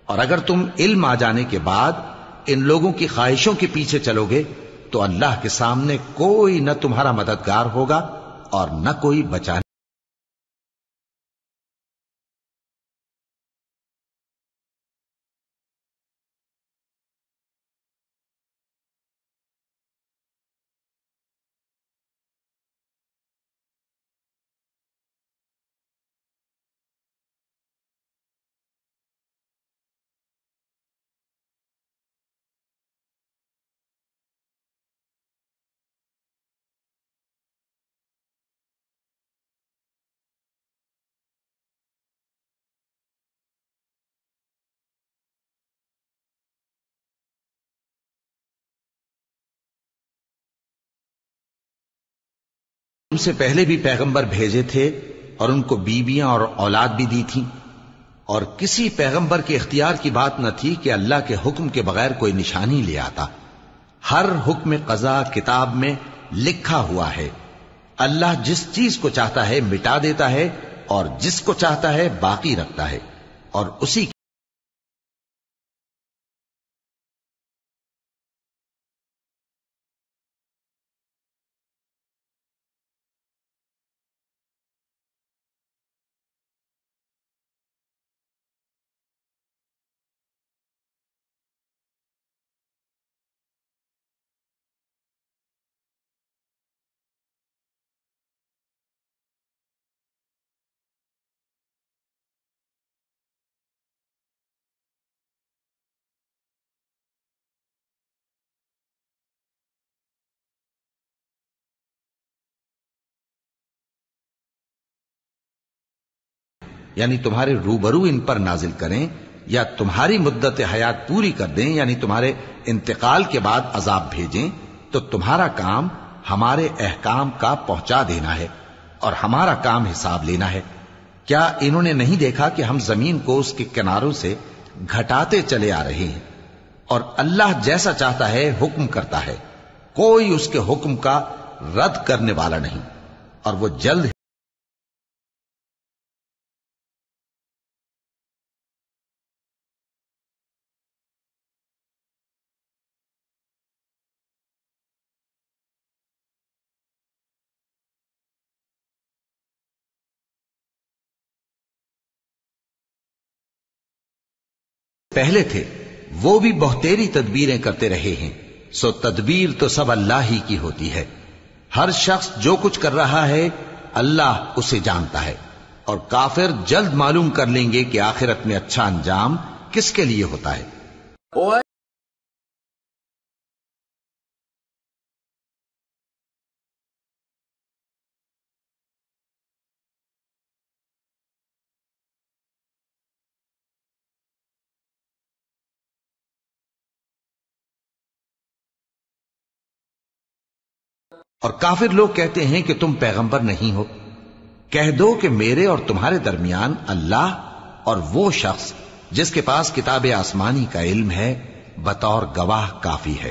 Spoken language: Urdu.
اور اگر تم علم آ جانے کے بعد ان لوگوں کی خواہشوں کے پیچھے چلو گے تو اللہ کے سامنے کوئی نہ تمہارا مددگار ہوگا اور نہ کوئی بچانے. تم سے پہلے بھی پیغمبر بھیجے تھے اور ان کو بیویاں اور اولاد بھی دی تھیں، اور کسی پیغمبر کے اختیار کی بات نہ تھی کہ اللہ کے حکم کے بغیر کوئی نشانی لے آتا. ہر حکم قضا کتاب میں لکھا ہوا ہے. اللہ جس چیز کو چاہتا ہے مٹا دیتا ہے اور جس کو چاہتا ہے باقی رکھتا ہے، اور اسی یعنی تمہارے روبرو ان پر نازل کریں یا تمہاری مدت حیات پوری کر دیں، یعنی تمہارے انتقال کے بعد عذاب بھیجیں، تو تمہارا کام ہمارے احکام کا پہنچا دینا ہے اور ہمارا کام حساب لینا ہے. کیا انہوں نے نہیں دیکھا کہ ہم زمین کو اس کے کناروں سے گھٹاتے چلے آ رہے ہیں، اور اللہ جیسا چاہتا ہے حکم کرتا ہے، کوئی اس کے حکم کا رد کرنے والا نہیں، اور وہ جلد پہلے تھے وہ بھی بہتیری تدبیریں کرتے رہے ہیں. سو تدبیر تو سب اللہ ہی کی ہوتی ہے. ہر شخص جو کچھ کر رہا ہے اللہ اسے جانتا ہے، اور کافر جلد معلوم کر لیں گے کہ آخرت میں اچھا انجام کس کے لیے ہوتا ہے. اور کافر لوگ کہتے ہیں کہ تم پیغمبر نہیں ہو. کہہ دو کہ میرے اور تمہارے درمیان اللہ اور وہ شخص جس کے پاس کتاب آسمانی کا علم ہے بطور گواہ کافی ہے.